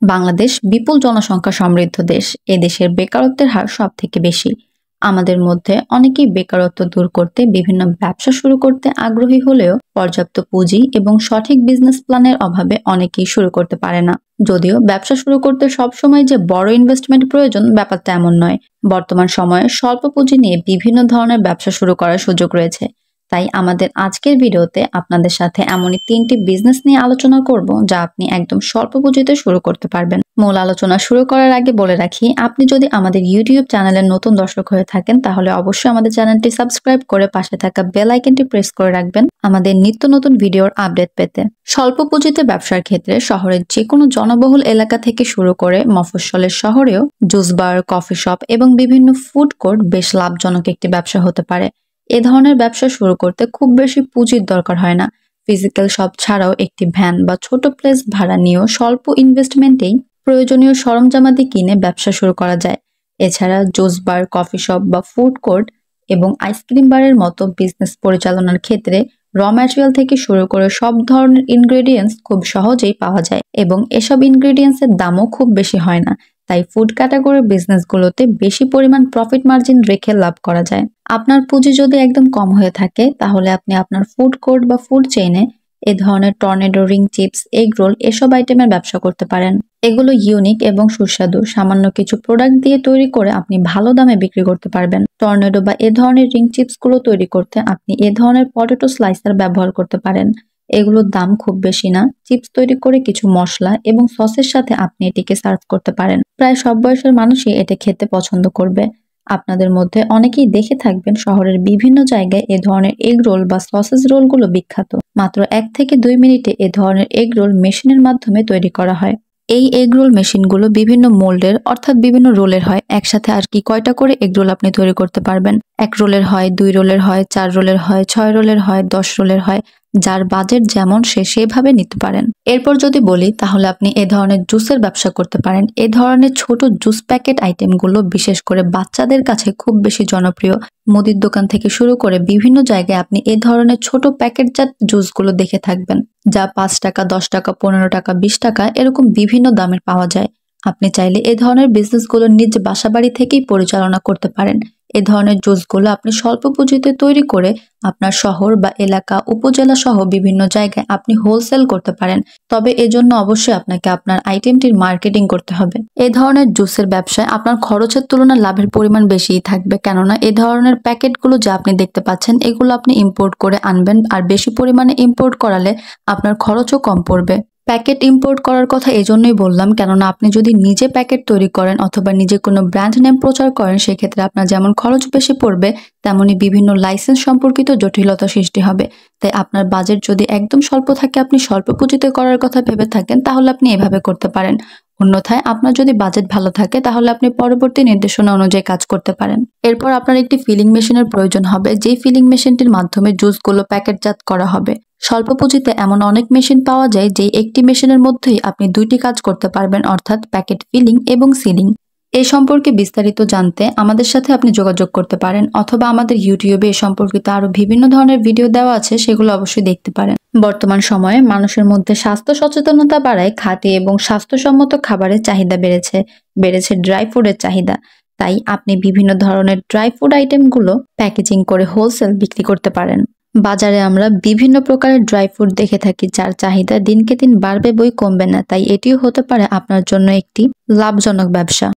বাংলাদেশ বিপুল জনসংখ্যা সমৃদ্ধ দেশ। এদেশের বেকারত্বের হার সবথেকে বেশি। আমাদের মধ্যে অনেকেই বেকারত্ব দূর করতে বিভিন্ন ব্যবসা শুরু করতে আগ্রহী হলেও পর্যাপ্ত পুঁজি এবং সঠিক বিজনেস প্ল্যানের অভাবে অনেকেই শুরু করতে পারে না। যদিও ব্যবসা শুরু করতে সবসময় যে বড় ইনভেস্টমেন্ট প্রয়োজন ব্যাপারটা এমন নয়। বর্তমান সময়ে স্বল্প পুঁজি নিয়ে বিভিন্ন ধরনের ব্যবসা শুরু করার সুযোগ রয়েছে। তাই আমাদের আজকের ভিডিওতে আপনাদের সাথে এমনই 3টি বিজনেস নিয়ে আলোচনা করব যা আপনি একদম স্বল্প পুঁজিতে শুরু করতে পারবেন। মূল আলোচনা শুরু করার আগে বলে রাখি, আপনি যদি আমাদের ইউটিউব চ্যানেলের নতুন দর্শক হয়ে থাকেন তাহলে অবশ্যই আমাদের চ্যানেলটি সাবস্ক্রাইব করে পাশে থাকা বেল আইকনটি প্রেস করে রাখবেন আমাদের নিত্য নতুন ভিডিওর আপডেট পেতে। স্বল্প পুঁজিতে ব্যবসার ক্ষেত্রে শহরের যে কোনো জনবহুল এলাকা থেকে শুরু করে মফস্বলের শহরেও জুস বার, কফি শপ এবং বিভিন্ন ফুড কোর্ট বেশ লাভজনক একটি ব্যবসা হতে পারে। এ ধরনের ব্যবসা শুরু করতে খুব বেশি পুঁজির দরকার হয় না। ফিজিক্যাল শপ ছাড়াও একটি ভ্যান বা ছোট প্লেস ভাড়া নিয়েও স্বল্প ইনভেস্টমেন্টেই প্রয়োজনীয় সরঞ্জামাদি কিনে ব্যবসা শুরু করা যায়। এছাড়া জুস বার, কফি শপ বা ফুড কোর্ট এবং আইসক্রিম বারের মতো বিজনেস পরিচালনার ক্ষেত্রে র ম্যাটেরিয়াল থেকে শুরু করে সব ধরনের ইনগ্রেডিয়েন্টস খুব সহজেই পাওয়া যায় এবং এসব ইনগ্রেডিয়েন্টসের দামও খুব বেশি হয় না। তাই ফুড ক্যাটাগরির বিজনেসগুলোতে বেশি পরিমাণ প্রফিট মার্জিন রেখে লাভ করা যায়। আপনার পুঁজি যদি একদম কম হয়ে থাকে তাহলে আপনি আপনার ফুড কোর্ট বা ফুড চেইনে এ ধরনের tornado, ring chips, egg roll এসব আইটেমের ব্যবসা করতে পারেন। এগুলো ইউনিক এবং সুস্বাদু। সামান্য কিছু প্রোডাক্ট দিয়ে তৈরি করে আপনি ভালো দামে বিক্রি করতে পারবেন। টর্নেডো বা এ ধরনের রিং চিপস গুলো তৈরি করতে আপনি এ ধরনের পটেটো স্লাইসার ব্যবহার করতে পারেন। এগুলোর দাম খুব বেশি না। চিপস তৈরি করে কিছু মশলা এবং সসের সাথে আপনি এটিকে সার্ভ করতে পারেন। প্রায় সব বয়সের মানুষই এটা খেতে পছন্দ করবে। আপনাদের মধ্যে অনেকেই দেখে থাকবেন শহরের বিভিন্ন জায়গায় এ ধরনের এগ রোল বা সসেজ রোলগুলো বিখ্যাত। মাত্র 1 থেকে 2 মিনিটে এ ধরনের এগ রোল মেশিনের মাধ্যমে তৈরি করা হয়। এই এগ রোল মেশিনগুলো বিভিন্ন মোল্ডের অর্থাৎ বিভিন্ন রোলের হয়। একসাথে আর কি কয়টা করে এগ রোল আপনি তৈরি করতে পারবেন। 1 রোলের হয়, 2 রোলের হয়, 4 রোলের হয়, 6 রোলের হয়, 10 রোলের হয়। যার বাজেট যেমন সে সেভাবে নিতে পারেন। এরপর যদি বলি তাহলে আপনি এ ধরনের জুসের ব্যবসা করতে পারেন। এ ধরনের ছোট জুস প্যাকেট আইটেমগুলো বিশেষ করে বাচ্চাদের কাছে খুব বেশি জনপ্রিয়। মুদির দোকান থেকে শুরু করে বিভিন্ন জায়গায় আপনি এ ধরনের ছোট প্যাকেটজাত জুসগুলো দেখে থাকবেন, যা 5 টাকা, 10 টাকা, 15 টাকা, 20 টাকা এরকম বিভিন্ন দামের পাওয়া যায়। আপনি চাইলে এ ধরনের বিজনেসগুলো নিজ বাসাবাড়ি থেকেই পরিচালনা করতে পারেন। এ ধরনের জুসগুলো আপনি স্বল্প পুঁজিতে তৈরি করে আপনার শহর বা এলাকা, উপজেলা সহ বিভিন্ন জায়গায় আপনি হোলসেল করতে পারেন। তবে এজন্য অবশ্যই আপনাকে আপনার আইটেমটির মার্কেটিং করতে হবে। এ ধরনের জুসের ব্যবসায় আপনার খরচের তুলনায় লাভের পরিমাণ বেশিই থাকবে, কেননা এ ধরনের প্যাকেটগুলো যা আপনি দেখতে পাচ্ছেন এগুলো আপনি ইম্পোর্ট করে আনবেন, আর বেশি পরিমাণে ইম্পোর্ট করালে আপনার খরচও কম পড়বে। প্যাকেট ইম্পোর্ট করার কথা এজন্যই বললাম, কেননা আপনি যদি নিজে প্যাকেট তৈরি করেন অথবা নিজে কোনো ব্র্যান্ড নেম প্রচার করেন সেক্ষেত্রে আপনার যেমন খরচ বেশি পড়বে তেমনি বিভিন্ন লাইসেন্স সম্পর্কিত জটিলতা সৃষ্টি হবে। তাই আপনার বাজেট যদি একদম স্বল্প থাকে, আপনি স্বল্প পুঁজিতে করার কথা ভেবে থাকেন তাহলে আপনি এভাবে করতে পারেন। অন্যথায় আপনার যদি বাজেট ভালো থাকে তাহলে আপনি পরবর্তী নির্দেশনা অনুযায়ী কাজ করতে পারেন। এরপর আপনার একটি ফিলিং মেশিনের প্রয়োজন হবে, যেই ফিলিং মেশিনটির মাধ্যমে জুসগুলো প্যাকেটজাত করা হবে। স্বল্প পুঁজিতে এমন অনেক মেশিন পাওয়া যায় যে একটি মেশিনের মধ্যেই আপনি 2টি কাজ করতে পারবেন, অর্থাৎ প্যাকেট ফিলিং এবং সিলিং। এ সম্পর্কে বিস্তারিত জানতে আমাদের সাথে আপনি যোগাযোগ করতে পারেন অথবা আমাদের ইউটিউবে এ সম্পর্কিত আরো বিভিন্ন ধরনের ভিডিও দেওয়া আছে, সেগুলো অবশ্যই দেখতে পারেন। বর্তমান সময়ে মানুষের মধ্যে স্বাস্থ্য সচেতনতা বাড়ায় খাঁটি এবং স্বাস্থ্যসম্মত খাবারের চাহিদা বেড়েছে ড্রাই ফুডের চাহিদা। তাই আপনি বিভিন্ন ধরনের ড্রাই ফুড আইটেমগুলো প্যাকেজিং করে হোলসেল বিক্রি করতে পারেন। বাজারে আমরা বিভিন্ন প্রকারের ড্রাই ফ্রুট দেখে থাকি যার চাহিদা দিনকে দিন বাড়বে বই কমবে না। তাই এটিও হতে পারে আপনার জন্য একটি লাভজনক ব্যবসা।